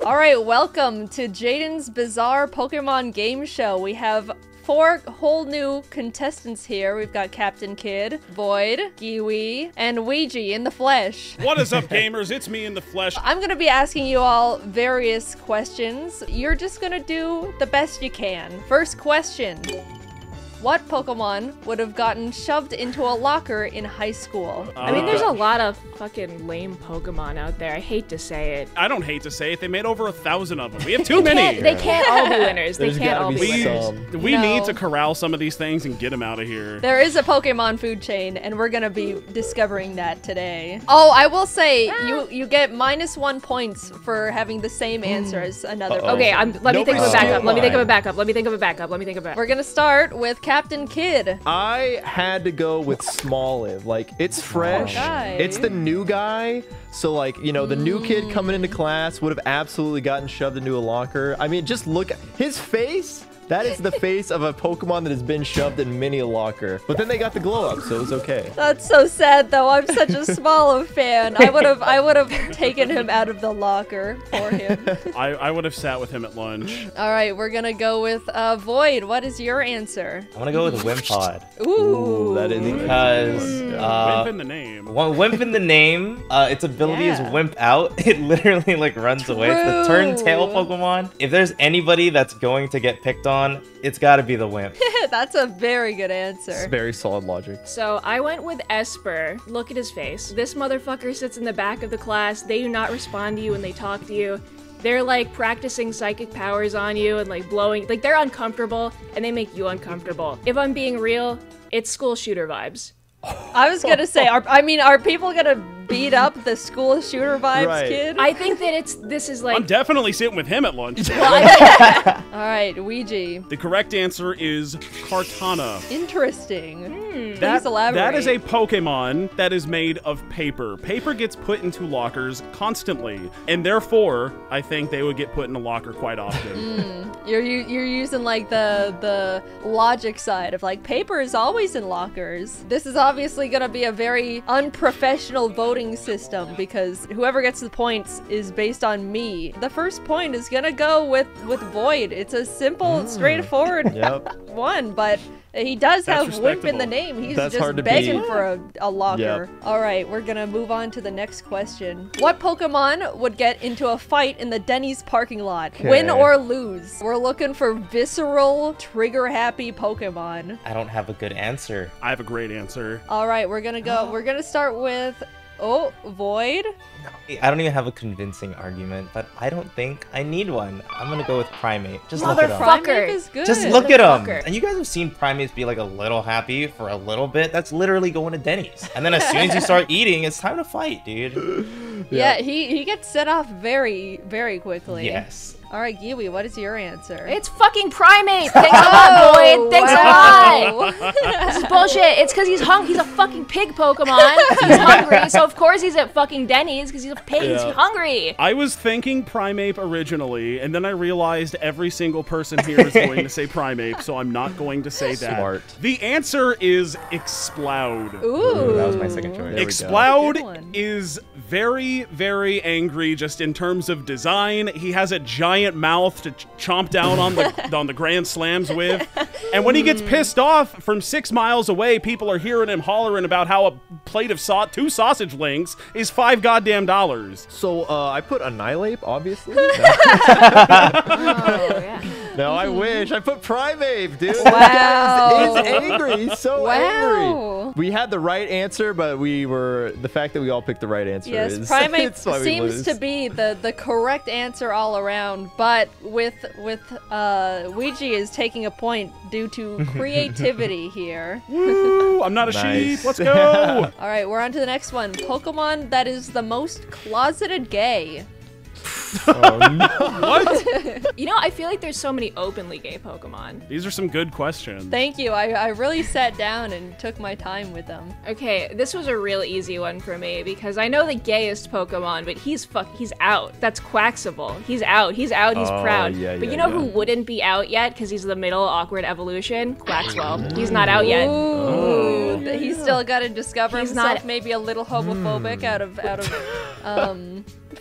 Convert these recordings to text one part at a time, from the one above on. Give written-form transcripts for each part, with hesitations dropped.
All right, welcome to Jaiden's Bizarre Pokemon Game Show. We have 4 whole new contestants here. We've got Captain Kid, Void, Giwi, and Ouija in the flesh. What is up, gamers? It's me in the flesh. I'm gonna be asking you all various questions. You're just gonna do the best you can. First question. What Pokemon would have gotten shoved into a locker in high school? I mean, there's a lot of fucking lame Pokemon out there. I hate to say it. I don't hate to say it. They made over 1,000 of them. We have too many. They can't all be winners. They can't all be winners. We need to corral some of these things and get them out of here. There is a Pokemon food chain, and we're gonna be discovering that today. Oh, I will say, you get -1 points for having the same answer as another person. Okay, let me think of a backup. Let me think of a backup. Let me think of a backup. Let me think of it. We're gonna start with Captain Kid. I had to go with Smoliv. Like, it's fresh. It's the new guy. So, like, you know, the new kid coming into class would have absolutely gotten shoved into a locker. I mean, just look at his face. That is the face of a Pokemon that has been shoved in many a locker. But then they got the glow up, so it was okay. That's so sad, though. I'm such a Smoliv fan. I would have taken him out of the locker for him. I would have sat with him at lunch. All right, we're gonna go with Void. What is your answer? I'm gonna go with Wimpod. Ooh, that is because Wimp in the name. Well, Wimp in the name. Its ability is Wimp Out. It literally like runs away. It's the turn tail Pokemon. If there's anybody that's going to get picked on, it's got to be the Wimp. That's a very good answer. It's very solid logic. So I went with Esper. Look at his face. This motherfucker sits in the back of the class. They do not respond to you when they talk to you. They're like practicing psychic powers on you and like blowing, like they're uncomfortable and they make you uncomfortable. If I'm being real, it's school shooter vibes. I was gonna say, are people gonna beat up the school shooter vibes kid? I think that this is like... I'm definitely sitting with him at lunch. All right, Ouija. The correct answer is Kartana. Interesting. Please elaborate. That is a Pokemon that is made of paper. Paper gets put into lockers constantly, and therefore, I think they would get put in a locker quite often. You're using like the logic side of like paper is always in lockers. This is obviously gonna be a very unprofessional voting system because whoever gets the points is based on me. The first point is gonna go with Void. It's a simple, straightforward one, but he does have Wimp in the name. He's just begging for a locker. All right, we're gonna move on to the next question. What Pokemon would get into a fight in the Denny's parking lot? Win or lose? We're looking for visceral, trigger-happy Pokemon. I don't have a good answer. I have a great answer. All right, we're gonna start with Void. I don't even have a convincing argument, but I don't think I need one. I'm gonna go with Primate. Just look at him. Primate is good. Just look at him. And you guys have seen Primates be like a little happy for a little bit. That's literally going to Denny's. And then as soon as you start eating, it's time to fight, dude. Yeah, he gets set off very, very quickly. Yes. All right, Giwi, what is your answer? It's fucking Primate! Thanks a lot, Void! Thanks a lot! This is bullshit. It's because he's a fucking pig Pokemon. He's hungry, so of course he's at fucking Denny's because he's a pig. He's hungry. I was thinking Primeape originally, and then I realized every single person here is going to say Primeape, so I'm not going to say that. Smart. The answer is Exploud. Ooh. That was my second choice. Exploud is very, very angry just in terms of design. He has a giant mouth to chomp down on the Grand Slams with. And when he gets pissed off from 6 miles away, people are hearing him hollering about how a plate of 2 sausage links is $5 goddamn. So, I put Annihilate, obviously. No, I wish. I put Primeape, dude. Wow. He's angry. He's so angry. We had the right answer, but the fact that we all picked the right answer yes, is... Primeape seems to be the correct answer all around, but with Ouija is taking a point due to creativity here. Woo, I'm not a sheep. Let's go. All right, we're on to the next one. Pokemon that is the most closeted gay. Oh, no. What? You know, I feel like there's so many openly gay Pokemon. These are some good questions. Thank you. I really sat down and took my time with them. Okay, this was a real easy one for me because I know the gayest Pokemon, but he's out. That's Quaxable. He's out. He's proud. But you know who wouldn't be out yet because he's the middle awkward evolution? Quaxwell. He's not out yet. Ooh. So he's still got to discover He's himself, not- maybe a little homophobic out of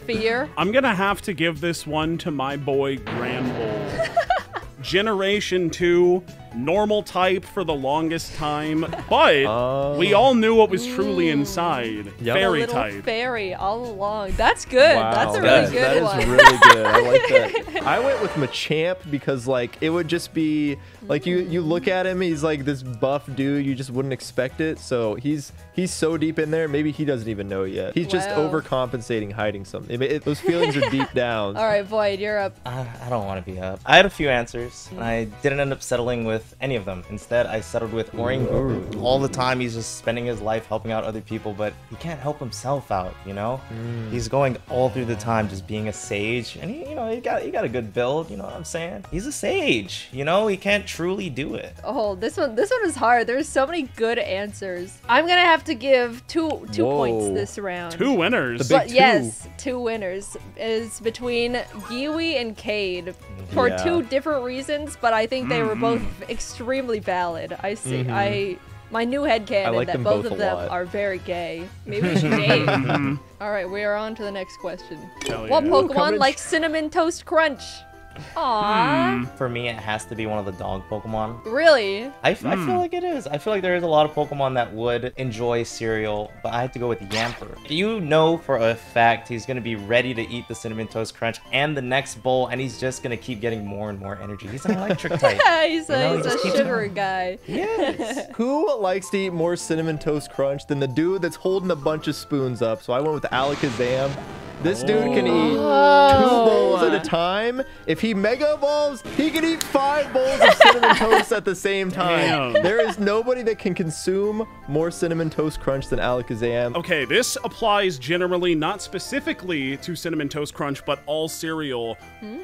fear. I'm gonna have to give this one to my boy Granbull. Generation 2, normal type for the longest time, but we all knew what was truly inside. Yep. Fairy Little type. fairy all along. That's good. Wow. That's a really good That one. is really good. I like that. I went with Machamp because like it would just be like you look at him, he's like this buff dude, you just wouldn't expect it. So he's so deep in there, maybe he doesn't even know yet. He's just Wow. overcompensating, hiding something. Those feelings are deep down. All right, Void, you're up. I don't want to be up. I had a few answers, and I didn't end up settling with any of them. Instead, I settled with Oranguru. All the time, he's just spending his life helping out other people, but he can't help himself out, you know? He's going all through the time just being a sage, and he got a good build, you know what I'm saying? He's a sage, you know? He can't truly do it. Oh, this one is hard. There's so many good answers. I'm gonna have to give two points this round. 2 winners. The big But yes, 2 winners is between Giwi and Cade for Yeah. 2 different reasons, but I think they were both extremely valid. I see. My new headcanon like that them both both of a them lot. are very gay. Maybe we should date. All right, we are on to the next question. Hell What yeah. Pokemon coming- likes Cinnamon Toast Crunch? Aww. For me, it has to be one of the dog Pokemon. Really? I feel like it is. I feel like there is a lot of Pokemon that would enjoy cereal, but I had to go with Yamper. You know for a fact he's going to be ready to eat the Cinnamon Toast Crunch and the next bowl, and he's just going to keep getting more and more energy. He's an electric type. He's You know, a, he just he's a keeps sugar guy. Yes. Who likes to eat more Cinnamon Toast Crunch than the dude that's holding a bunch of spoons up? So I went with Alakazam. This dude can eat 2 bowls at a time. If he mega evolves, he can eat 5 bowls of cinnamon toast at the same time. Damn. There is nobody that can consume more Cinnamon Toast Crunch than Alakazam. Okay, this applies generally, not specifically to Cinnamon Toast Crunch, but all cereal.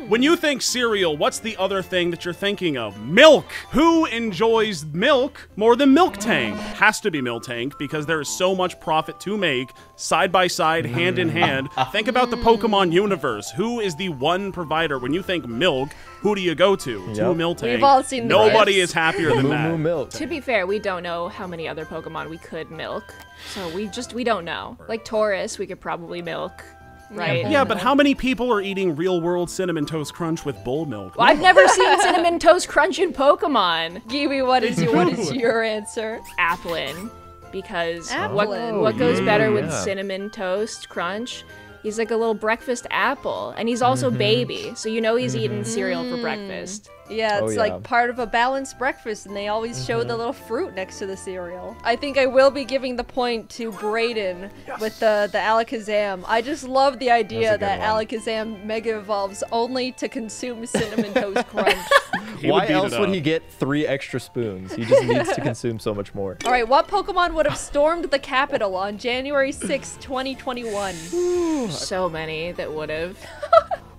When you think cereal, what's the other thing that you're thinking of? Milk! Who enjoys milk more than Milk Tank? Has to be Milk Tank, because there is so much profit to make, side by side, hand in hand. Think about the Pokemon universe. Who is the one provider? When you think milk, who do you go to? Yep. To Milk Tank. We've all seen the Nobody gifs. is happier than Moo that. Moo Milk. To be fair, we don't know how many other Pokemon we could milk. So we don't know. Like Taurus, we could probably milk, right? Yeah, but how many people are eating real-world Cinnamon Toast Crunch with bull milk? I've never seen Cinnamon Toast Crunch in Pokemon. Giwi, what is your answer? Applin. Because Applin. what goes better with yeah. Cinnamon Toast Crunch? He's like a little breakfast apple, and he's also baby, so you know he's eating cereal for breakfast. Yeah, it's Oh, yeah. like part of a balanced breakfast, and they always show the little fruit next to the cereal. I think I will be giving the point to Brayden with the Alakazam. I just love the idea good that one. Alakazam Mega Evolves only to consume Cinnamon Toast Crunch. He would Why beat else it would up. he get 3 extra spoons? He just needs to consume so much more. All right, what Pokemon would have stormed the Capitol on January 6, 2021? So many that would have.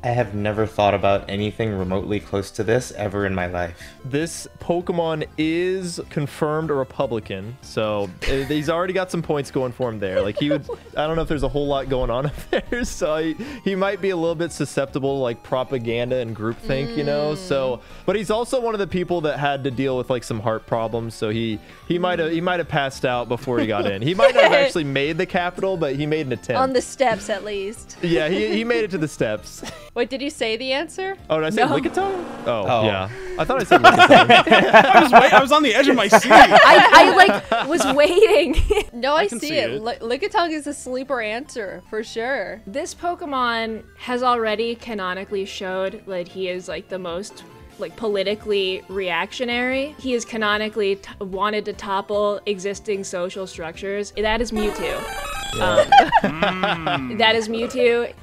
I have never thought about anything remotely close to this ever in my life. This Pokemon is confirmed a Republican, so he's already got some points going for him there. Like he would, I don't know if there's a whole lot going on up there, so he might be a little bit susceptible to like propaganda and groupthink, you know. So, but he's also one of the people that had to deal with like some heart problems, so he might have passed out before he got in. He might not have actually made the Capitol, but he made an attempt. On the steps, at least. Yeah, he made it to the steps. Wait, did you say the answer? Oh, did I say No. Lickitung? Oh, Oh. yeah. I thought I said Lickitung. I was on the edge of my seat. I like was waiting. No, I can see see it. it. Lickitung is a sleeper answer, for sure. This Pokemon has already canonically showed that he is like the most like politically reactionary. He is canonically wanted to topple existing social structures. That is Mewtwo. That is Mewtwo.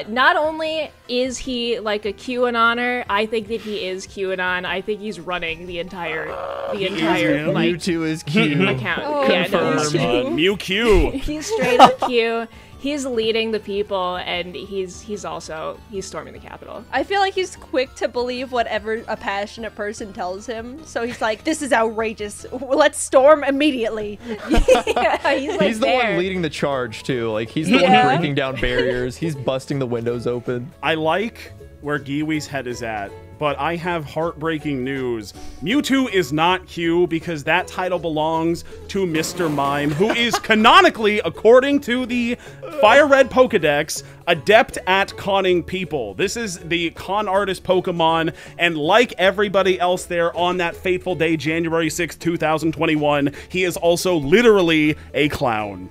Not only is he like a QAnoner, I think that he is QAnon. I think he's running the entire like Mewtwo is cute. account. Oh, Yeah, no, confirmed. Mewtwo. he's straight up Q. He's leading the people, and he's storming the Capitol. I feel like he's quick to believe whatever a passionate person tells him. So he's like, this is outrageous. Let's storm immediately. Yeah, he's like He's the one there. leading the charge too. Like he's the Yeah. one breaking down barriers. He's busting the windows open. I like where Giwi's head is at, but I have heartbreaking news. Mewtwo is not Q because that title belongs to Mr. Mime, who is canonically, according to the Fire Red Pokedex, adept at conning people. This is the con artist Pokemon, and like everybody else there on that fateful day, January 6, 2021, he is also literally a clown.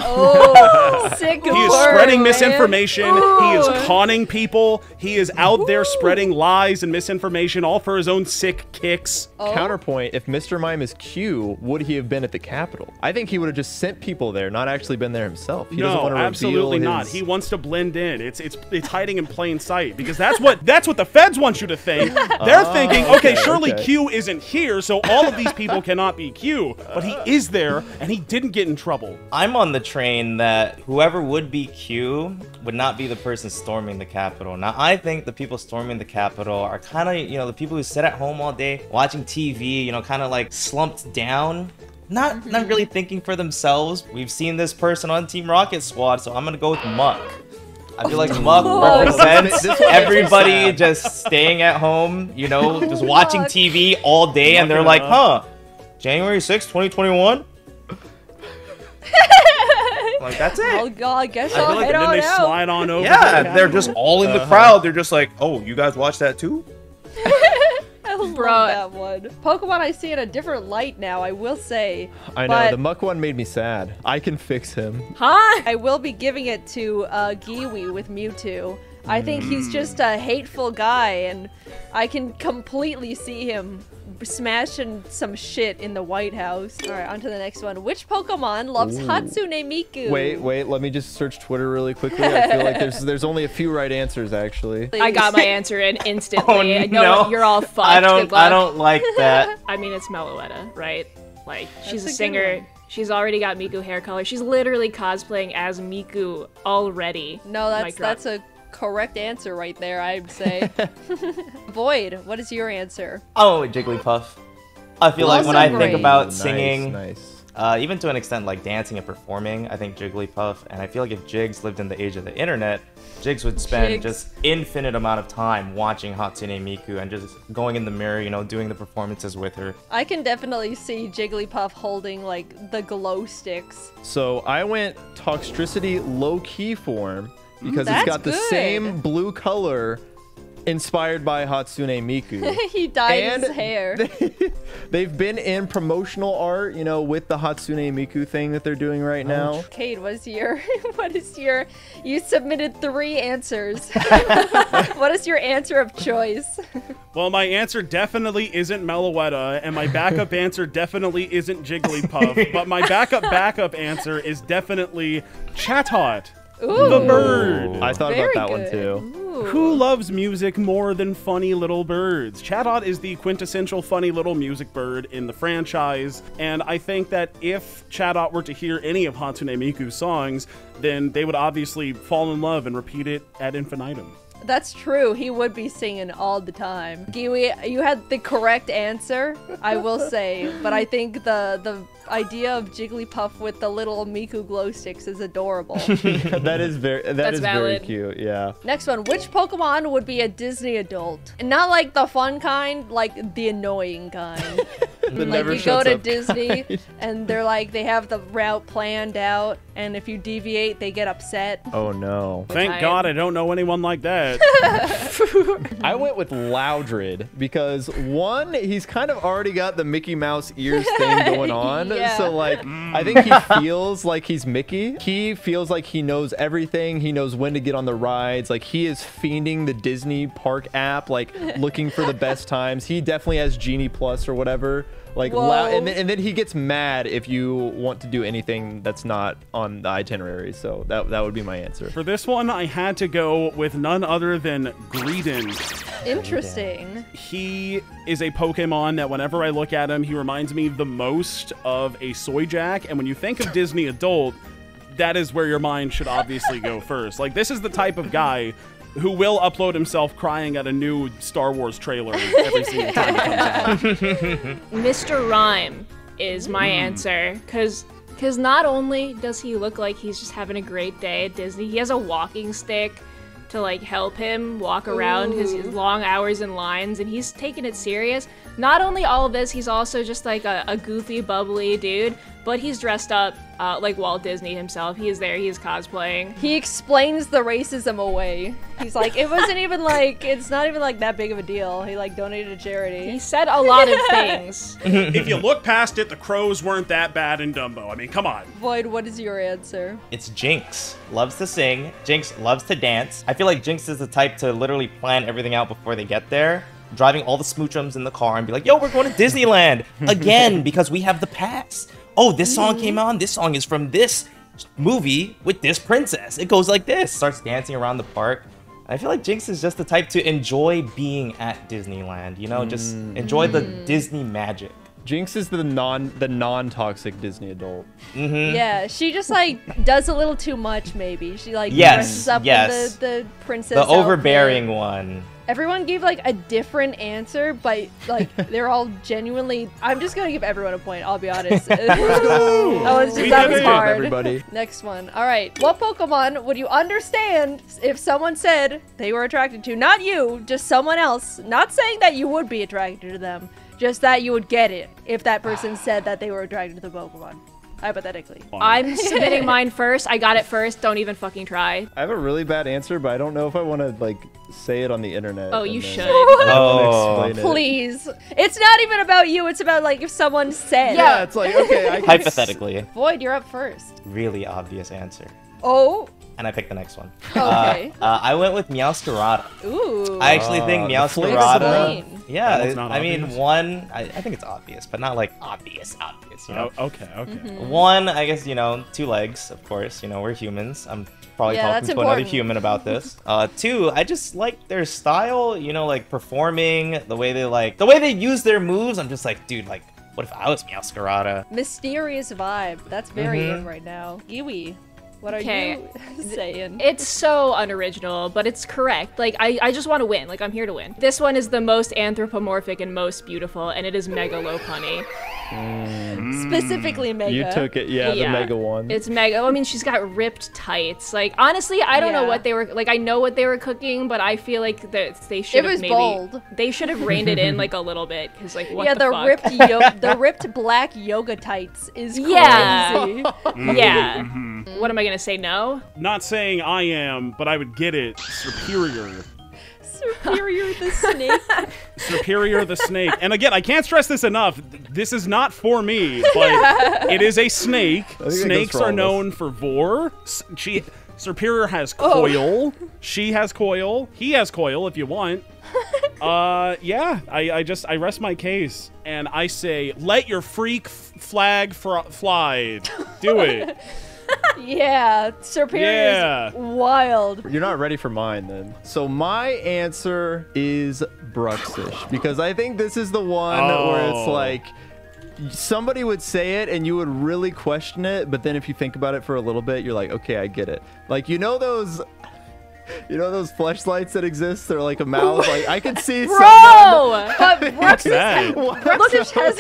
Oh, sick He is spreading misinformation. He is conning people. He is out there spreading lies and misinformation, all for his own sick kicks. Counterpoint, if Mr. Mime is Q, would he have been at the Capitol? I think he would have just sent people there, not actually been there himself. He doesn't want to absolutely reveal not. his... He wants to blend in. It's hiding in plain sight because that's what the feds want you to think. They're thinking, okay, surely Q isn't here, so all of these people cannot be Q, but he is there and he didn't get in trouble. I'm on the train that whoever would be Q would not be the person storming the Capitol. Now, I think the people storming the Capitol are kind of, you know, the people who sit at home all day watching TV, you know, kind of like slumped down. Not really thinking for themselves. We've seen this person on Team Rocket Squad, so I'm gonna go with Muck. I feel like Muck represents everybody just staying at home, you know, just watching TV all day, and they're like, huh, January 6th, 2021? Like, that's it. Oh god, I guess I I'll feel like head then on they out. slide on over. Yeah, they're just all in the crowd. They're just like, oh, you guys watch that too? I love that one. Pokemon I see in a different light now, I will say. I know, the Muck one made me sad. I can fix him. Huh? I will be giving it to Giwi with Mewtwo. I think he's just a hateful guy, and I can completely see him smashing some shit in the White House. Alright, on to the next one. Which Pokemon loves Hatsune Miku? Wait, let me just search Twitter really quickly. I feel like there's only a few right answers, actually. I got my answer in instantly. Oh, I know no. you're all fucked. I Good luck. don't like that. I mean, it's Meloetta, right? Like, she's That's a a good singer. one. She's already got Miku hair color. She's literally cosplaying as Miku already. No, Mic drop. that's a correct answer right there, I'd say. Void, what is your answer? Oh, Jigglypuff. I feel like when Also I think great. about singing, Nice. even to an extent like dancing and performing, I think Jigglypuff, and I feel like if Jigs lived in the age of the internet, Jigs would spend just infinite amount of time watching Hatsune Miku and just going in the mirror, you know, doing the performances with her. I can definitely see Jigglypuff holding, like, the glow sticks. So I went Toxtricity low-key form because it's That's got the good. same blue color inspired by Hatsune Miku. He dyed And his hair. They've been in promotional art, you know, with the Hatsune Miku thing that they're doing right now. Cade, what is your, you submitted 3 answers. What is your answer of choice? Well, my answer definitely isn't Meloetta, and my backup answer definitely isn't Jigglypuff, but my backup answer is definitely Chatot, the bird. I thought Very about that one good. too. Ooh. Who loves music more than funny little birds? Chatot is the quintessential funny little music bird in the franchise, and I think that if Chatot were to hear any of Hatsune Miku's songs, then they would obviously fall in love and repeat it ad infinitum. That's true. He would be singing all the time. Giwi, you had the correct answer, I will say, but I think the idea of Jigglypuff with the little Miku glow sticks is adorable. That is very That's very valid. cute. Yeah. Next one, which Pokemon would be a Disney adult? And not like the fun kind, like the annoying kind. The Like never you go shuts to up Disney kind. and they're like, they have the route planned out, and if you deviate, they get upset. Oh no. Thank Tired. God I don't know anyone like that. I went with Loudred because one, he's kind of already got the Mickey Mouse ears thing going on. Yeah. So like, I think he feels like he's Mickey. He feels like he knows everything. He knows when to get on the rides. Like he is fiending the Disney park app, like looking for the best times. He definitely has Genie Plus or whatever. Like and then he gets mad if you want to do anything that's not on the itinerary. So that would be my answer. For this one, I had to go with none other than Greedent. Interesting. He is a Pokemon that whenever I look at him, he reminds me the most of a Soy Jack. And when you think of Disney adult, that is where your mind should obviously go first. Like, this is the type of guy who will upload himself crying at a new Star Wars trailer every single time it comes out. Mr. Rhyme is my answer, because not only does he look like he's just having a great day at Disney, he has a walking stick. to like help him walk around his long hours in lines, and he's taking it serious. Not only all of this, he's also just like a goofy, bubbly dude, but he's dressed up like Walt Disney himself. He is there, he is cosplaying. He explains the racism away. He's like, it wasn't even like, it's not even like that big of a deal. He like donated to charity. He said a lot of things. If you look past it, the crows weren't that bad in Dumbo. I mean, come on. Void, what is your answer? It's Jinx. Loves to sing. Jinx loves to dance. I feel like Jinx is the type to literally plan everything out before they get there. Driving all the smoochums in the car and be like, yo, we're going to Disneyland again because we have the pass. Oh, this song came on. This song is from this movie with this princess. It goes like this. Starts dancing around the park. I feel like Jinx is just the type to enjoy being at Disneyland. You know, just enjoy the Disney magic. Jinx is the non-toxic Disney adult. Yeah, she just like does a little too much. Maybe she like Yes, dresses up yes. in the princess. The overbearing outfit. one. Everyone gave like a different answer, but like they're all genuinely. I'm just gonna give everyone a point. I'll be honest. That was hard. Everybody. Next one. All right. What Pokemon would you understand if someone said they were attracted to? Not you, just someone else. Not saying that you would be attracted to them, just that you would get it if that person said that they were attracted to the Pokemon. Hypothetically. I'm submitting mine first. I got it first. Don't even fucking try. I have a really bad answer, but I don't know if I want to like say it on the internet. Oh, you should. Oh. Please. It's not even about you. It's about like if someone said. Yeah, it's like, okay. I can Hypothetically. Void, you're up first. Really obvious answer. Oh. And I picked the next one. Okay. I went with Meowscarada. Ooh. I actually think Explain. Meowscarada. Yeah, That's not I mean, obvious. one, I think it's obvious, but not like obvious, you know? Oh, okay. One, I guess, you know, 2 legs, of course, you know, we're humans. I'm probably Yeah, talking that's to another important. human about this. 2, I just like their style, you know, like performing, the way they use their moves. I'm just like, dude, like, what if I was Meowscarada? Mysterious vibe. That's very in right now. Giwi, what are you saying? It's so unoriginal, but it's correct. Like, I just want to win. Like, I'm here to win. This one is the most anthropomorphic and most beautiful, and it is Mega Lopunny. Specifically Mega. You took it, the Mega one. It's Mega. I mean, she's got ripped tights. Like, honestly, I don't know what they were, like, I know what they were cooking, but I feel like that they should have maybe, bold. They should have reined it in, like, a little bit, because, like, what the fuck? The ripped black yoga tights is crazy. Yeah. What am I gonna say, no? Not saying I am, but I would get it. Superior. Superior the snake. Superior the snake. And again, I can't stress this enough. This is not for me, but it is a snake. Snakes are known for vor. Superior has coil. She has coil. He has coil if you want. Yeah, I rest my case and I say, let your freak flag fly. Do it. Yeah, Superior is wild. You're not ready for mine then. So my answer is Bruxish, because I think this is the one where it's like somebody would say it and you would really question it, but then if you think about it for a little bit, you're like, okay, I get it. Like, you know those fleshlights that exist? They're like a mouth. Like, I could see Bro! someone. But What's that? Bruxish has...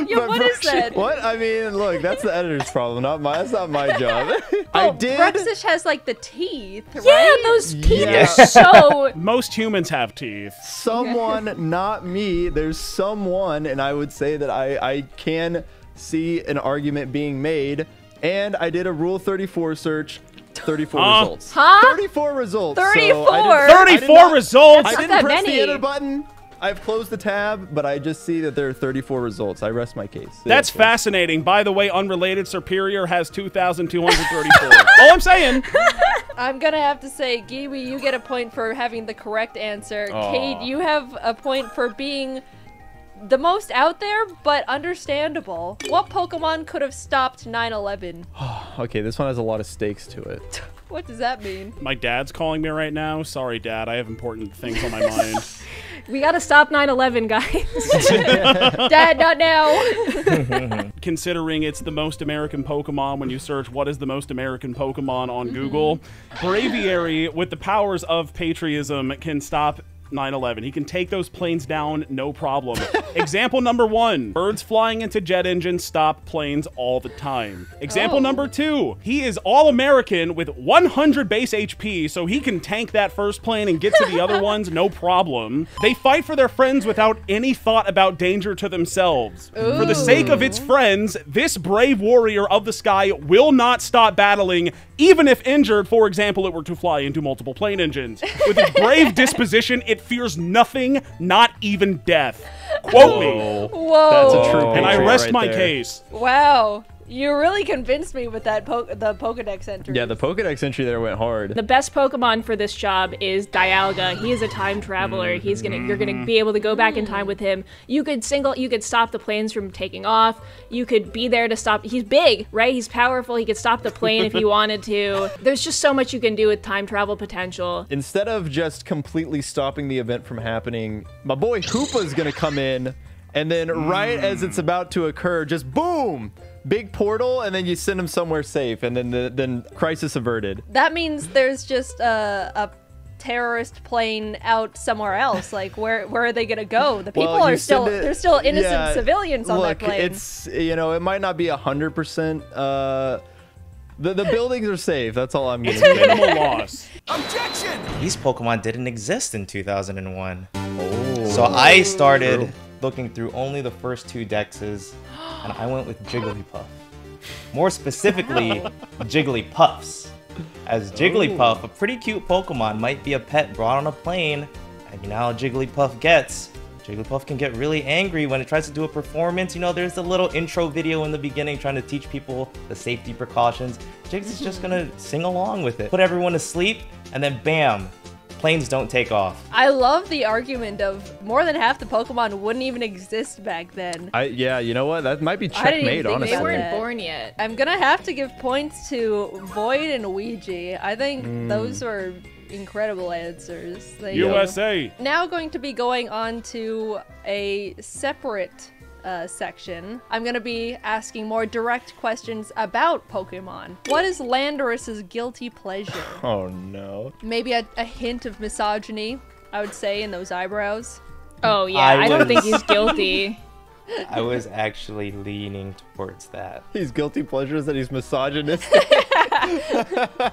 Yeah, what is that? What? I mean, look, that's the editor's problem, not mine. That's not my job. I did. Bruxish has like the teeth, right? Yeah, those teeth Yeah. are so... Most humans have teeth. Someone, not me. There's someone, and I would say that I can see an argument being made. And I did a Rule 34 search. 34 results. Huh? 34 results. 34? So I did 34 results? I That's didn't not press many. the enter button. I've closed the tab, but I just see that there are 34 results. I rest my case. That's fascinating. By the way, unrelated, Superior has 2,234. All I'm saying. I'm gonna have to say, Giwi, you get a point for having the correct answer. Cade, you have a point for being the most out there, but understandable. What Pokemon could have stopped 9/11? Okay, this one has a lot of stakes to it. What does that mean? My dad's calling me right now. Sorry, Dad. I have important things on my mind. We gotta stop 9/11, guys. Dad, not now. Considering it's the most American Pokemon when you search what is the most American Pokemon on Google, Braviary, with the powers of patriotism, can stop 9/11. He can take those planes down, no problem. Example number 1, birds flying into jet engines stop planes all the time. Example number 2, he is all-American with 100 base HP, so he can tank that first plane and get to the other ones, no problem. They fight for their friends without any thought about danger to themselves. Ooh. For the sake of its friends, this brave warrior of the sky will not stop battling, even if injured, for example, it were to fly into multiple plane engines. With his brave disposition, it fears nothing, not even death. Quote me. Whoa. That's a true And I patriot rest right my there. case. Wow. You really convinced me with that the Pokedex entry. Yeah, the Pokedex entry there went hard. The best Pokemon for this job is Dialga. He is a time traveler. You're gonna be able to go back in time with him. You could stop the planes from taking off. You could be there to stop. He's big, right? He's powerful. He could stop the plane if he wanted to. There's just so much you can do with time travel potential. Instead of just completely stopping the event from happening, my boy Hoopa's gonna come in, and then right as it's about to occur, just boom! Big portal, and then you send him somewhere safe, and then crisis averted. That means there's just a terrorist plane out somewhere else. Like, where are they gonna go? The people are still there's still innocent civilians on that plane. It's, you know, it might not be 100%. The buildings are safe. That's all I'm gonna say. Minimal loss. Objection! These Pokemon didn't exist in 2001. So I started looking through only the first 2 dexes, and I went with Jigglypuff. More specifically, Jigglypuffs. As Jigglypuff, a pretty cute Pokemon, might be a pet brought on a plane, and you know how Jigglypuff gets. Jigglypuff can get really angry when it tries to do a performance. You know, there's a little intro video in the beginning trying to teach people the safety precautions. Jiggs is just gonna sing along with it. Put everyone to sleep, and then bam, planes don't take off. I love the argument of more than half the Pokemon wouldn't even exist back then. Yeah, you know what? That might be I didn't even checkmate, think honestly. They weren't that. born yet. I'm gonna have to give points to Void and Ouija. I think those were incredible answers. USA. Now going to be going on to a separate section. I'm gonna be asking more direct questions about Pokemon. What is Landorus's guilty pleasure? Oh no. Maybe a hint of misogyny, I would say, in those eyebrows. Oh yeah, I don't think he's guilty. I was actually leaning towards that. He's guilty pleasures that he's misogynistic.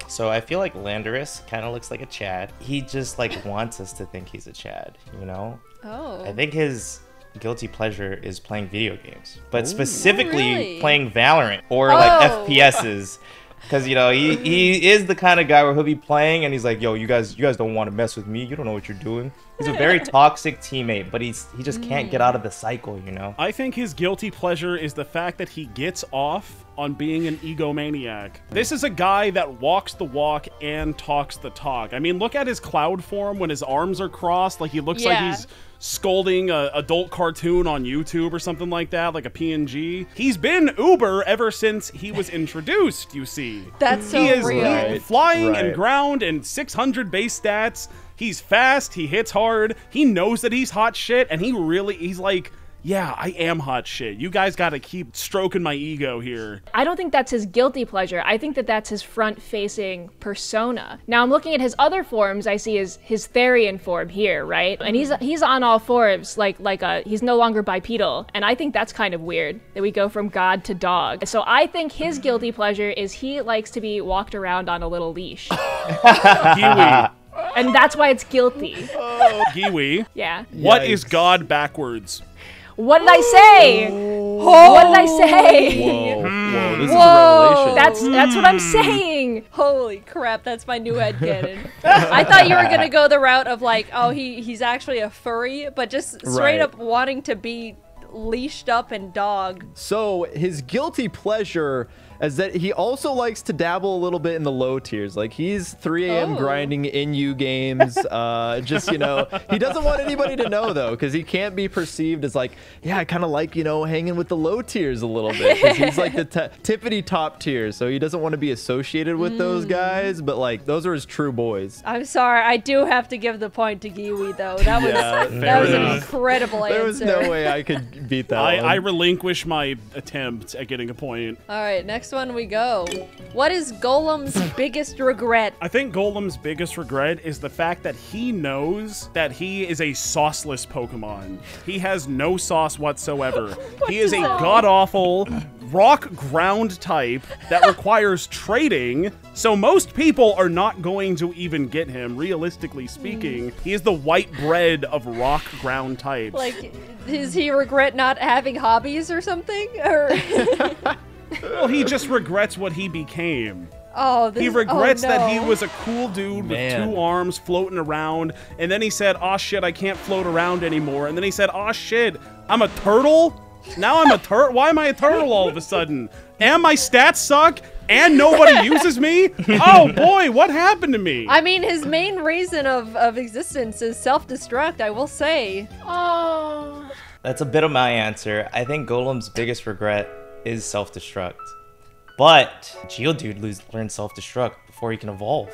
So I feel like Landorus kind of looks like a Chad. He just like wants us to think he's a Chad, you know? Oh. I think his guilty pleasure is playing video games, but specifically really? playing Valorant or like FPSs. Because, you know, he is the kind of guy where he'll be playing and he's like, yo, you guys don't want to mess with me. You don't know what you're doing. He's a very toxic teammate, but he just can't get out of the cycle, you know? I think his guilty pleasure is the fact that he gets off on being an egomaniac. This is a guy that walks the walk and talks the talk. I mean, look at his cloud form when his arms are crossed. Like, he looks like he's scolding a adult cartoon on YouTube or something like that, like a PNG. He's been Uber ever since he was introduced, you see. That's so he is real. flying and ground and 600 base stats. He's fast, he hits hard, he knows that he's hot shit, and he's like, yeah, I am hot shit. You guys gotta keep stroking my ego here. I don't think that's his guilty pleasure. I think that that's his front-facing persona. Now I'm looking at his other forms. I see his Therian form here, right? And he's on all fours, he's no longer bipedal. And I think that's kind of weird that we go from god to dog. So I think his guilty pleasure is he likes to be walked around on a little leash. Giwi. And that's why it's guilty. Giwi. Yeah. What is God backwards? What did I say? What did I say? Whoa, this is a revelation. That's what I'm saying. Holy crap, that's my new headcanon. I thought you were gonna go the route of like, oh, he's actually a furry, but just straight up wanting to be leashed up and dogged. So his guilty pleasure is that he also likes to dabble a little bit in the low tiers. Like, he's 3 a.m. grinding NU games. Just, you know, he doesn't want anybody to know, though, because he can't be perceived as like, yeah, I kind of like, you know, hanging with the low tiers a little bit. Because he's like the tippity top tier, so he doesn't want to be associated with those guys. But, like, those are his true boys. I'm sorry, I do have to give the point to Giwi, though. That was an incredible answer. There was no way I could beat that one. I relinquish my attempt at getting a point. All right, next next one we go. What is Golem's biggest regret? I think Golem's biggest regret is the fact that he knows that he is a sauceless Pokemon. He has no sauce whatsoever. He is a god-awful rock ground type that requires trading, so most people are not going to even get him, realistically speaking. He is the white bread of rock ground types. Like, does he regret not having hobbies or something? Or Well, he just regrets what he became. oh, He regrets oh, that he no. was a cool dude with 2 arms floating around, and then he said, "Aw shit, I can't float around anymore." And then he said, "Aw shit, I'm a turtle? Now I'm a turtle? Why am I a turtle all of a sudden? And my stats suck, and nobody uses me? Oh boy, what happened to me?" I mean, his main reason of existence is self-destruct, I will say. Oh. That's a bit of my answer. I think Golem's biggest regret is self-destruct. But Geodude learned self-destruct before he can evolve.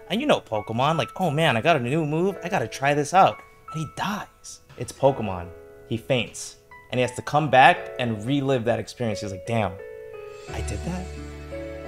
And you know Pokemon, like, oh man, I got a new move, I gotta try this out. And he dies. It's Pokemon. He faints. And he has to come back and relive that experience. He's like, damn, I did that?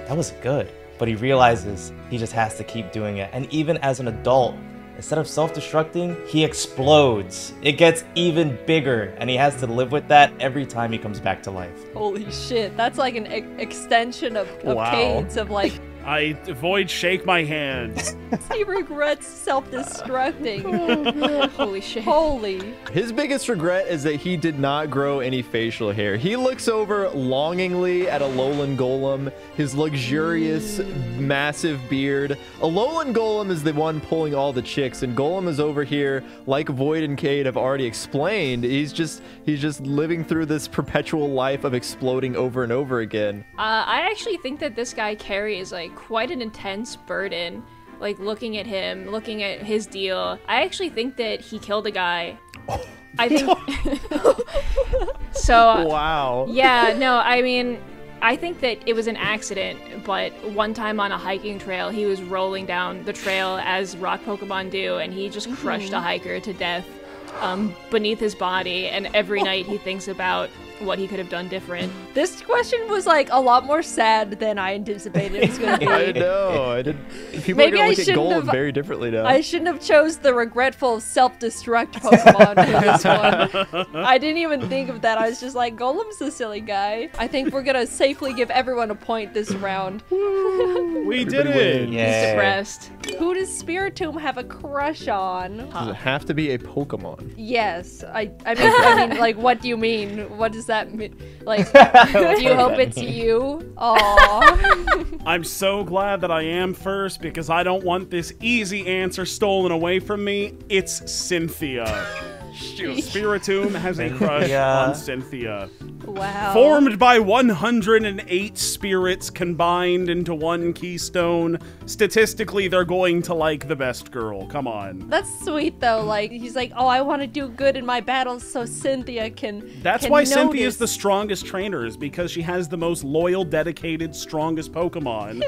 That was good. But he realizes he just has to keep doing it. And even as an adult, instead of self-destructing, he explodes. It gets even bigger, and he has to live with that every time he comes back to life. Holy shit, that's like an extension of Wow. Cade's of like, I Void, shake my hand. he regrets self-destructing. Holy shit. Holy. His biggest regret is that he did not grow any facial hair. He looks over longingly at Alolan Golem, his luxurious, massive beard. Alolan Golem is the one pulling all the chicks, and Golem is over here, like Void and Cade have already explained. He's just living through this perpetual life of exploding over and over again. I actually think that this guy carries like quite an intense burden. Like looking at him, looking at his deal. I actually think that he killed a guy. I think so. Wow. Yeah, no, I mean, I think that it was an accident, but one time on a hiking trail, he was rolling down the trail as rock Pokemon do, and he just crushed a hiker to death beneath his body, and every night he thinks about what he could have done different. This question was like a lot more sad than I anticipated it was going to be. I know. I did. People Maybe are I gonna look at shouldn't Golem have- very differently now. I shouldn't have chose the regretful self-destruct Pokemon for this one. I didn't even think of that. I was just like, Golem's a silly guy. I think we're gonna safely give everyone a point this round. We did Everybody it. wins. He's depressed. Who does Spiritomb have a crush on? Does it have to be a Pokemon? Yes. I mean, like, what do you mean? What does that mean? Like, do you hope it's you? Aww. I'm so glad that I am first because I don't want this easy answer stolen away from me. It's Cynthia. Spiritomb has a crush Cynthia. on Cynthia. Wow. Formed by 108 spirits combined into one keystone. Statistically, they're going to like the best girl. Come on. That's sweet though. Like, he's like, oh, I want to do good in my battles so Cynthia can. That's can why Cynthia is the notice. strongest trainer, is because she has the most loyal, dedicated, strongest Pokemon.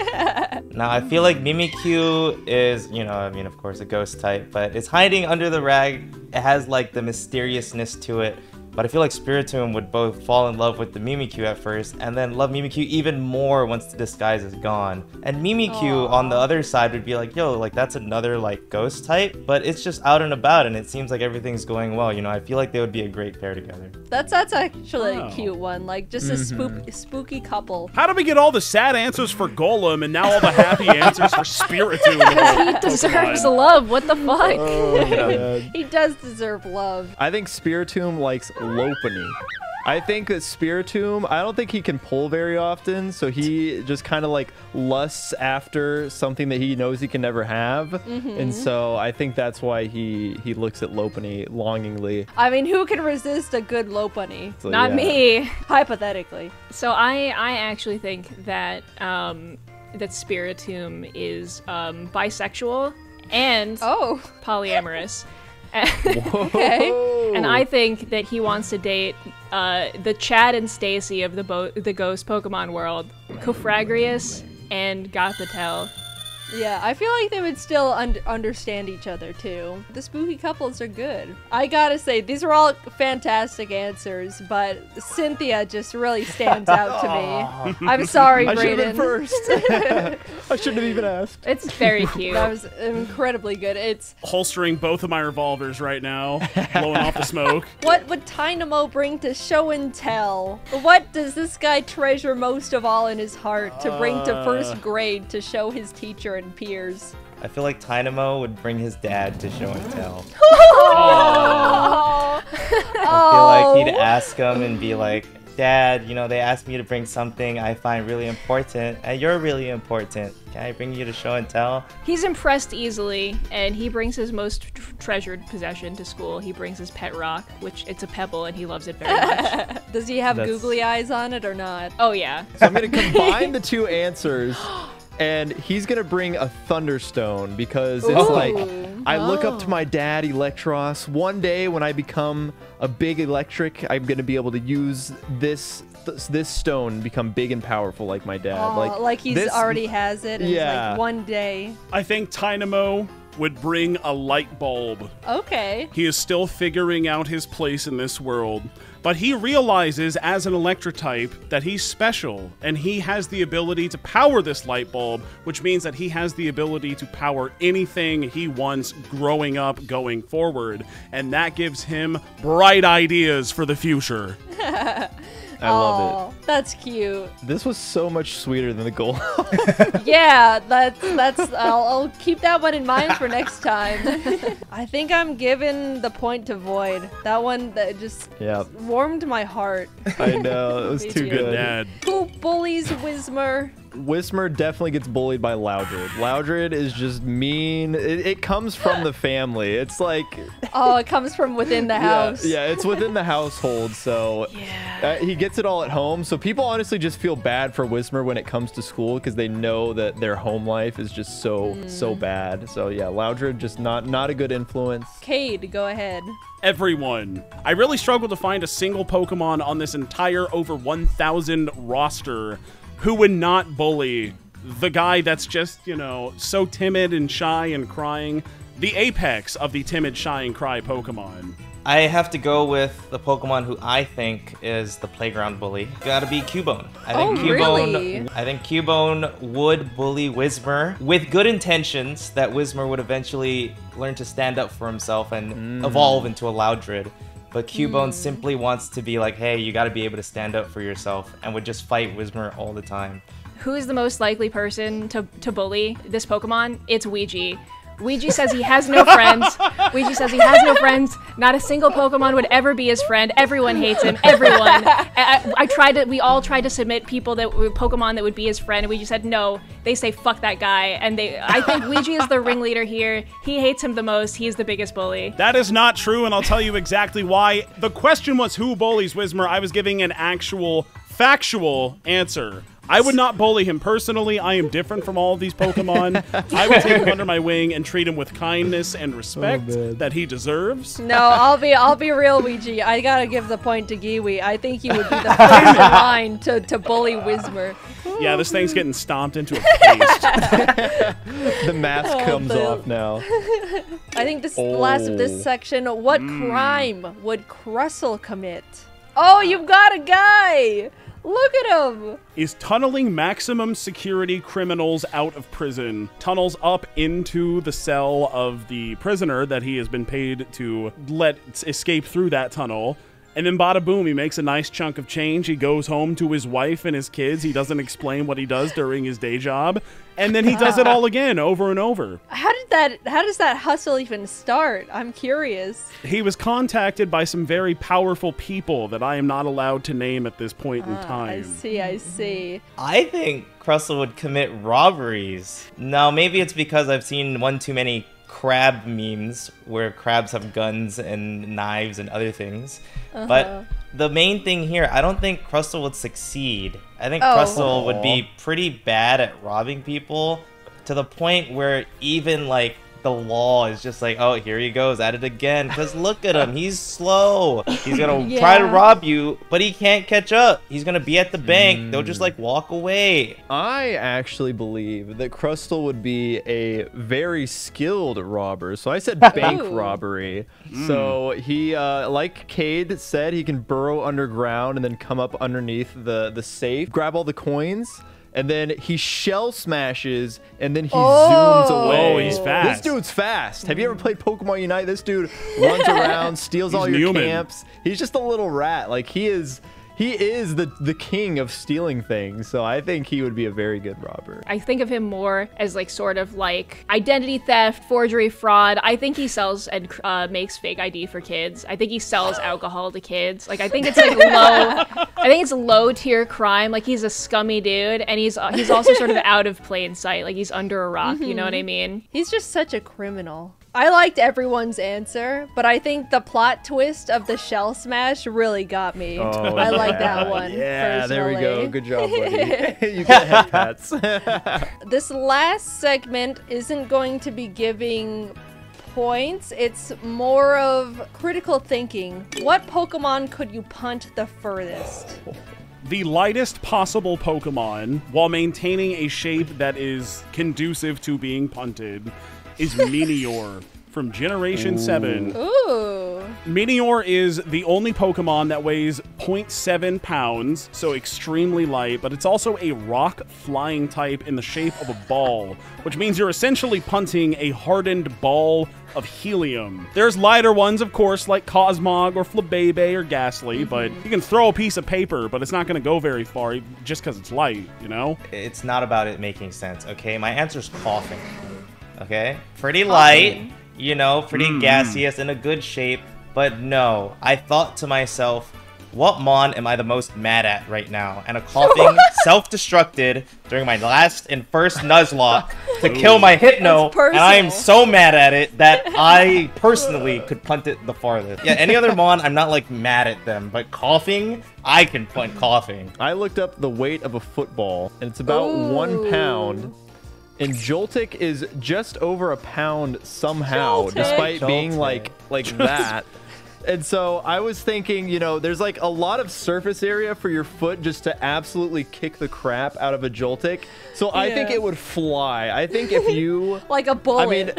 Now, I feel like Mimikyu is, you know, I mean, of course, a ghost type, but it's hiding under the rag. It has, like, the mysteriousness to it. But I feel like Spiritomb would both fall in love with the Mimikyu at first, and then love Mimikyu even more once the disguise is gone. And Mimikyu, on the other side, would be like, yo, like, that's another, like, ghost type, but it's just out and about, and it seems like everything's going well, you know? I feel like they would be a great pair together. That's actually Oh. a cute one. Like, just a spooky couple. How do we get all the sad answers for Golem and now all the happy answers for Spiritomb? He deserves love. What the fuck? He does deserve love. I think Spiritomb likes Lopunny. I think that Spiritomb, I don't think he can pull very often, so he just kind of like lusts after something that he knows he can never have. And so I think that's why he looks at Lopunny longingly. I mean, who can resist a good Lopunny? So, Not yeah. me. Hypothetically. So I actually think that that Spiritomb is bisexual and Oh, polyamorous. okay. And I think that he wants to date the Chad and Stacy of the ghost Pokemon world, Kofragrius and Gothitelle. Yeah, I feel like they would still understand each other too. The spooky couples are good. I gotta say, these are all fantastic answers, but Cynthia just really stands out to me. I'm sorry, I should have been Brayden. first. I shouldn't have even asked. It's very cute. That was incredibly good. It's Holstering both of my revolvers right now, blowing off the smoke. what would Tynamo bring to show and tell? What does this guy treasure most of all in his heart to bring to first grade to show his teacher and peers? I feel like Tynamo would bring his dad to show and tell. Oh. I feel like he'd ask him and be like, Dad, you know, they asked me to bring something I find really important, and you're really important. Can I bring you to show and tell? He's impressed easily, and he brings his most treasured possession to school. He brings his pet rock, which it's a pebble, and he loves it very much. Does he have That's- googly eyes on it or not? Oh, yeah. So I'm going to combine the two answers, and he's going to bring a Thunderstone because it's like, I look up to my dad, Electros. One day when I become a big electric, I'm going to be able to use this stone and become big and powerful like my dad. Oh, like he's this- already has it. And Yeah. like one day. I think Tynamo would bring a light bulb. Okay. He is still figuring out his place in this world, but he realizes as an Electrotype that he's special, and he has the ability to power this light bulb, which means that he has the ability to power anything he wants growing up, going forward, and that gives him bright ideas for the future. I love it. That's cute. it. This was so much sweeter than the goal. Yeah, that's. I'll keep that one in mind for next time. I think I'm giving the point to Void. That one that just Yeah, warmed my heart. I know. It was Me too too. Good good. dad. Who bullies Wismer? Wismer definitely gets bullied by Loudred. Loudred is just mean. It comes from the family. It's like... Oh, it comes from within the house. Yeah, it's within the household, so he gets it all at home. So people honestly just feel bad for Wismer when it comes to school because they know that their home life is just so bad. So yeah, Loudred just not a good influence. Cade, go ahead. Everyone. I really struggled to find a single Pokemon on this entire over 1,000 roster who would not bully the guy that's just, you know, so timid and shy and crying. The apex of the timid, shy, and cry Pokemon. I have to go with the Pokemon who I think is the playground bully. Gotta be Cubone. Really? I think Cubone would bully Wismer with good intentions that Wismer would eventually learn to stand up for himself and evolve into a Loudred. But Cubone simply wants to be like, hey, you gotta be able to stand up for yourself, and would just fight Wismer all the time. Who is the most likely person to bully this Pokemon? It's Ouija. Ouija says he has no friends. Ouija says he has no friends. Not a single Pokemon would ever be his friend. Everyone hates him. Everyone. We all tried to submit people that were Pokemon that would be his friend, and Ouija said no. They say fuck that guy, and I think Ouija is the ringleader here. He hates him the most. He's the biggest bully. That is not true, and I'll tell you exactly why. The question was who bullies Wismer. I was giving an actual, factual answer. I would not bully him personally. I am different from all of these Pokemon. I would take him under my wing and treat him with kindness and respect that he deserves. No, I'll be real, Ouija. I gotta give the point to Giwi. I think he would be the first in line to bully Wismer. Yeah, this thing's getting stomped into a paste. The mask comes off now. I think this last of this section. What crime would Crustle commit? Oh, you've got a guy. Look at him! Is tunneling maximum security criminals out of prison. Tunnels up into the cell of the prisoner that he has been paid to let escape through that tunnel. And then bada boom, he makes a nice chunk of change. He goes home to his wife and his kids. He doesn't explain what he does during his day job. And then he does it all again, over and over. How does that hustle even start? I'm curious. He was contacted by some very powerful people that I am not allowed to name at this point in time. I see. I think Crustle would commit robberies. Now, maybe it's because I've seen one too many crab memes where crabs have guns and knives and other things. But the main thing here, I don't think Crustle would succeed. I think Crustle would be pretty bad at robbing people to the point where even like the law is just like, oh, here he goes at it again. Because look at him, he's slow. He's gonna try to rob you, but he can't catch up. He's gonna be at the bank. They'll just like walk away. I actually believe that Crustle would be a very skilled robber. So I said bank robbery. So he, like Cade said, he can burrow underground and then come up underneath the safe, grab all the coins, and then he shell smashes, and then he zooms away. Oh, he's fast. This dude's fast. Have you ever played Pokemon Unite? This dude runs around, steals all your camps. He's just a little rat. Like, he is the king of stealing things, so I think he would be a very good robber. I think of him more as like sort of like identity theft, forgery, fraud. I think he sells and makes fake ID for kids. I think he sells alcohol to kids. Like, I think it's like I think it's low tier crime. Like, he's a scummy dude, and he's also sort of out of plain sight. Like, he's under a rock. You know what I mean? He's just such a criminal. I liked everyone's answer, but I think the plot twist of the shell smash really got me. I like that one. Yeah, there we personally. go. Good job, buddy. You get head pats. This last segment isn't going to be giving points. It's more of critical thinking. What Pokemon could you punt the furthest? The lightest possible Pokemon, while maintaining a shape that is conducive to being punted, is Meteor from Generation 7. Ooh. Meteor is the only Pokemon that weighs 0.7 pounds, so extremely light, but it's also a rock flying type in the shape of a ball, which means you're essentially punting a hardened ball of helium. There's lighter ones, of course, like Cosmog or Flabébé or Ghastly, but you can throw a piece of paper, but it's not going to go very far just because it's light, you know? It's not about it making sense, okay? My answer's coughing. Okay? Pretty light, you know, pretty gaseous, in a good shape. But no, I thought to myself, what Mon am I the most mad at right now? And a coughing self-destructed during my last and first Nuzlocke to kill my Hypno. And I am so mad at it that I personally could punt it the farthest. Yeah, any other Mon, I'm not like mad at them. But coughing, I can punt coughing. I looked up the weight of a football, and it's about 1 pound. And Joltik is just over a pound somehow, despite being like that. And so I was thinking, you know, there's like a lot of surface area for your foot just to absolutely kick the crap out of a Joltik. So I think it would fly. I think if you... like a bullet. I mean,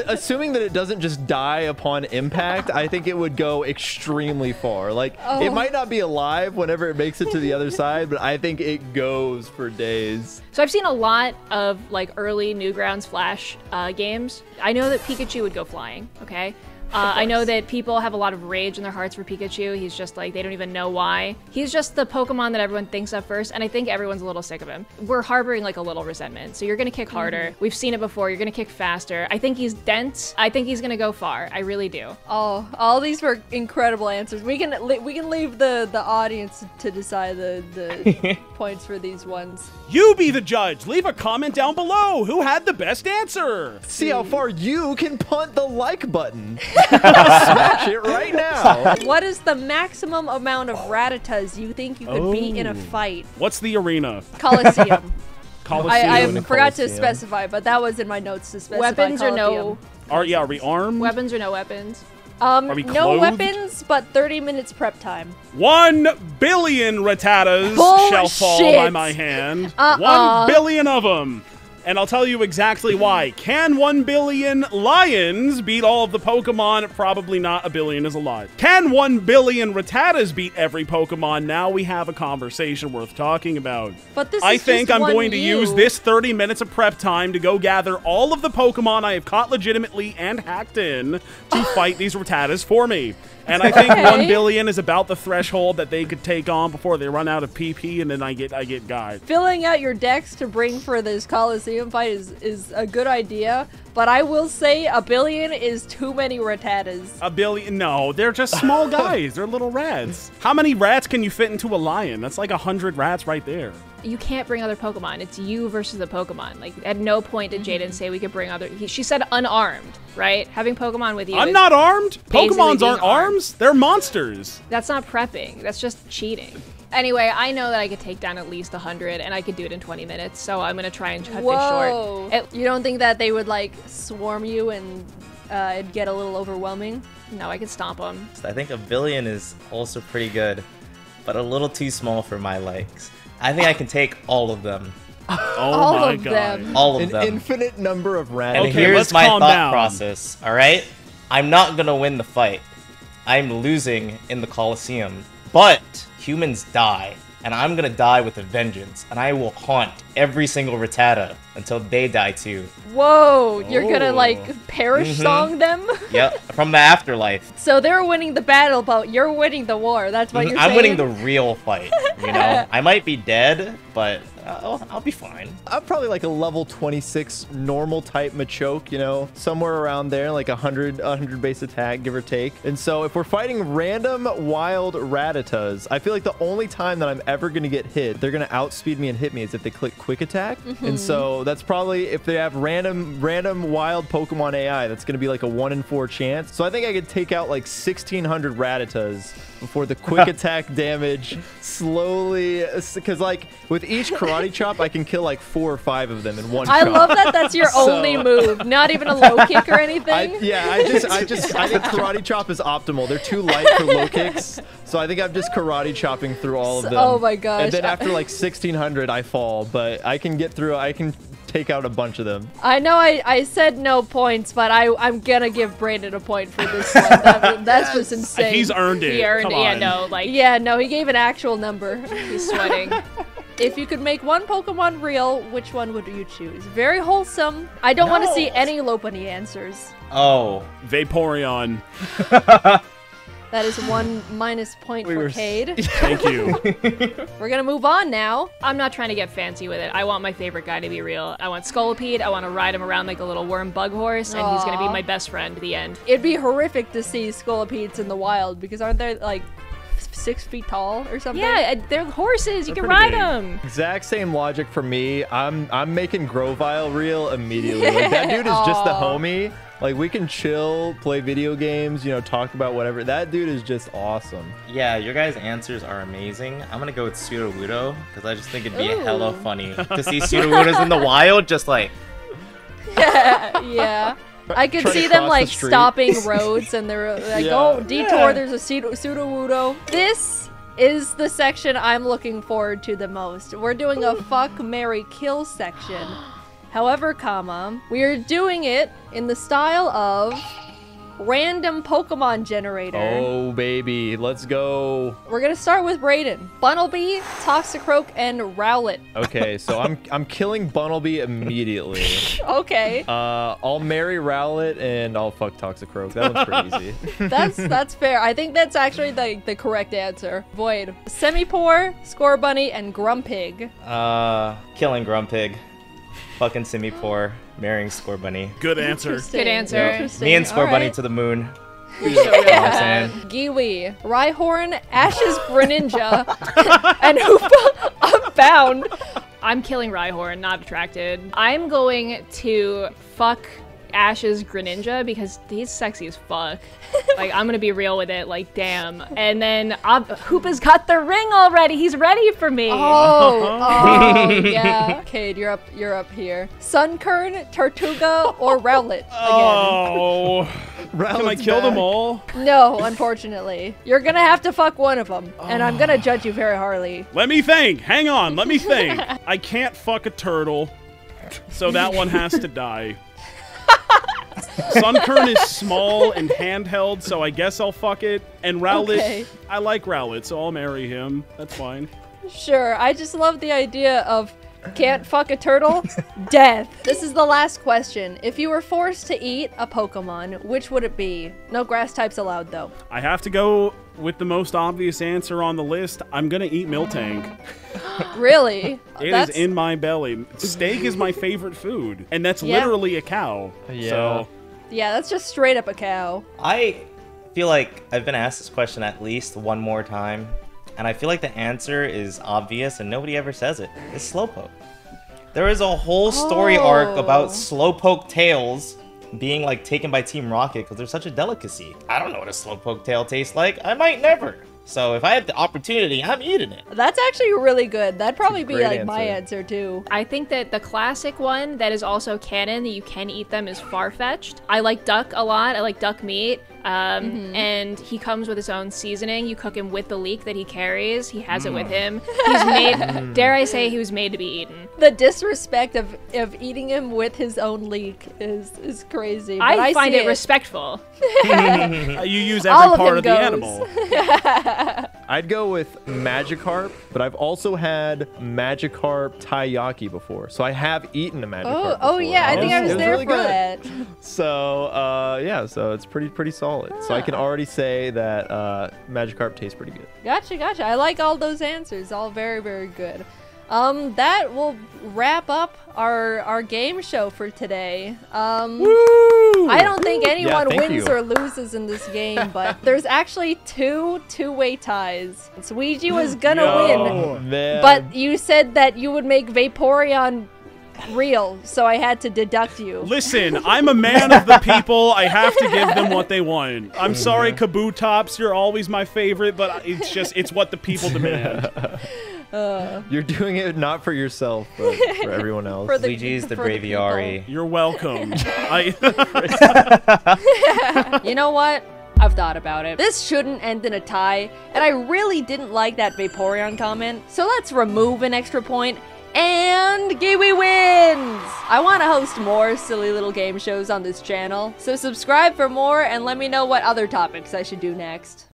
assuming that it doesn't just die upon impact, I think it would go extremely far. Like, it might not be alive whenever it makes it to the other side, but I think it goes for days. So I've seen a lot of like early Newgrounds Flash games. I know that Pikachu would go flying, okay? I know that people have a lot of rage in their hearts for Pikachu. He's just like, they don't even know why. He's just the Pokemon that everyone thinks of first, and I think everyone's a little sick of him. We're harboring like a little resentment. So you're gonna kick harder. We've seen it before. You're gonna kick faster. I think he's dense. I think he's gonna go far. I really do. Oh, all these were incredible answers. We can leave the audience to decide the points for these ones. You be the judge. Leave a comment down below. Who had the best answer? See how far you can punt the like button. Smash it right now. What is the maximum amount of Rattatas you think you could beat in a fight? What's the arena? Coliseum. Coliseum. I forgot to specify, but that was in my notes to specify. Weapons or Coliseum. no? Are we armed? Weapons or no weapons? Are we no clothed? weapons, but 30 minutes prep time. 1 billion Rattatas shall fall by my hand. 1 billion of them. And I'll tell you exactly why. Can 1 billion lions beat all of the Pokemon? Probably not. A billion is a lot. Can 1 billion Rattatas beat every Pokemon? Now we have a conversation worth talking about. But this I is think just I'm one going to you. use this 30 minutes of prep time to go gather all of the Pokemon I have caught legitimately and hacked in to fight these Rattatas for me. And I think 1 billion is about the threshold that they could take on before they run out of PP, and then I get got. Filling out your decks to bring for this Coliseum fight is a good idea, but I will say 1 billion is too many Rattatas. 1 billion? No, they're just small guys. They're little rats. How many rats can you fit into a lion? That's like 100 rats right there. You can't bring other Pokemon. It's you versus the Pokemon. Like, at no point did Jaiden say we could bring other... She said unarmed, right? Having Pokemon with you I'm not armed. basically Pokemons being aren't arms. They're monsters. That's not prepping. That's just cheating. Anyway, I know that I could take down at least 100, and I could do it in 20 minutes, so I'm gonna try and cut this Whoa. short. You don't think that they would like swarm you and it'd get a little overwhelming? No, I could stomp them. I think a billion is also pretty good, but a little too small for my likes. I think I can take all of them. Oh All my of god. them. All of An them. infinite number of And random. Okay, here's let's my calm thought down. process, alright? I'm not gonna win the fight. I'm losing in the Colosseum. But humans die, and I'm gonna die with a vengeance, and I will haunt every single Rattata until they die too. Whoa, you're gonna Oh. like perish song them? Yep, from the afterlife. So they're winning the battle, but you're winning the war. That's what you're saying? I'm winning the real fight, you know? I might be dead, but I'll be fine. I'm probably like a level 26 normal type Machoke, you know, somewhere around there, like 100 base attack, give or take. And so if we're fighting random wild Rattatas, I feel like the only time that I'm ever going to get hit, they're going to outspeed me and hit me is if they click quick attack. And so that's probably, if they have random wild Pokemon AI, that's going to be like a 1 in 4 chance. So I think I could take out like 1,600 Rattatas before the quick attack damage slowly, because like with each karate chop, I can kill like 4 or 5 of them in one I chop. love that that's your only move. Not even a low kick or anything. I think karate chop is optimal. They're too light for low kicks, so I think I'm just karate chopping through all of them. Oh my gosh. And then after like 1,600, I fall, but I can get through. I can take out a bunch of them. I know I said no points, but I'm gonna give Brandon a point for this one. That's just insane. He's earned it. He earned Come it. Yeah, on. no, like, Yeah, no, he gave an actual number. he's sweating. If you could make one Pokemon real, which one would you choose? Very wholesome. I don't want to see any Lopunny answers. Oh, Vaporeon. That is 1 minus point for Cade. Thank you. We're gonna move on now. I'm not trying to get fancy with it. I want my favorite guy to be real. I want Scolipede. I want to ride him around like a little worm bug horse, and he's gonna be Aw. my best friend at the end. It'd be horrific to see Scolopedes in the wild because aren't they like 6 feet tall or something? Yeah, they're horses. You They're can pretty ride big. them. Exact same logic for me. I'm making Grovyle real immediately. Like, that dude is just the Aw. homie. Like, we can chill, play video games, you know, talk about whatever. That dude is just awesome. yeah, your guys' answers are amazing. I'm gonna go with Sudowoodo, because I just think it'd be hella Ooh. funny to see Sudowoodos in the wild, just like, Yeah. I could Trying to see them cross like the street. stopping roads and they're like, Yeah. oh, detour, there's a Sudowoodo. This is the section I'm looking forward to the most. We're doing a fuck, marry, kill section. However, we are doing it in the style of random Pokemon generator. Oh, baby. Let's go. We're gonna start with Brayden. Bunnelby, Toxicroak, and Rowlet. Okay, so I'm killing Bunnelby immediately. Okay, I'll marry Rowlet and I'll fuck Toxicroak. That one's pretty easy. that's fair. I think that's actually the correct answer. Void, Semipour, Scorbunny, and Grumpig. killing Grumpig, fucking Simipour, marrying Scorbunny. Good answer. Interesting, Good answer. interesting. Me and All Scorbunny right. to the moon. So real. You know what I'm saying? Giwi, Rhyhorn, Ash's Greninja, and Hoopa Unbound. I'm killing Rhyhorn, not attracted. I'm going to fuck Ash's Greninja because he's sexy as fuck. Like, I'm gonna be real with it, like, damn. And then Hoopa's got the ring already. He's ready for me. Oh, yeah. Cade, you're up here. Sunkern, Tortuga, or Rowlet again. Oh. Can I Rowlet's kill them back. all? No, unfortunately. You're gonna have to fuck one of them, and I'm gonna judge you very hardly. Let me think. Hang on. Let me think. I can't fuck a turtle, so that one has to die. Sunkern is small and handheld, so I guess I'll fuck it. And Rowlet, Okay. I like Rowlet, so I'll marry him. That's fine. Sure, I just love the idea of can't fuck a turtle, death. This is the last question. If you were forced to eat a Pokemon, which would it be? No grass types allowed, though. I have to go with the most obvious answer on the list. I'm gonna eat Miltank. Really? It is in my belly. Steak is my favorite food, and that's Yeah. literally a cow. Yeah. So, Yeah, that's just straight up a cow. I feel like I've been asked this question at least one more time, and I feel like the answer is obvious and nobody ever says it. It's Slowpoke. There is a whole story arc about Slowpoke tails being like taken by Team Rocket because they're such a delicacy. I don't know what a Slowpoke tail tastes like. I might never. So if I have the opportunity, I'm eating it. That's actually really good. That'd probably be great like my answer. answer too. I think that the classic one that is also canon that you can eat them is far-fetched. I like duck a lot. I like duck meat. And he comes with his own seasoning. You cook him with the leek that he carries. He has it with him. He's made, dare I say, he was made to be eaten. The disrespect of eating him with his own leek is crazy. But I find see it respectful. You use All every of part him of the goes. animal. I'd go with Magikarp, but I've also had Magikarp taiyaki before. So I have eaten a Magikarp Oh before. yeah, I think I was It there really for good. that. So yeah, so it's pretty solid. So I can already say that Magikarp tastes pretty good. Gotcha. I like all those answers. All very, very good. That will wrap up our game show for today. I don't think anyone thank wins you. or loses in this game, but there's actually two-way ties. So Ouija was gonna Yo. win, Man. but you said that you would make Vaporeon real, so I had to deduct you. Listen, I'm a man of the people. I have to give them what they want. I'm sorry, Kabutops, you're always my favorite, but it's what the people demand. You're doing it not for yourself, but for everyone else. For the- Luigi's the for the Braviary. You're welcome. You know what? I've thought about it. This shouldn't end in a tie, and I really didn't like that Vaporeon comment, so let's remove an extra point, and Giwi wins! I want to host more silly little game shows on this channel, so subscribe for more and let me know what other topics I should do next.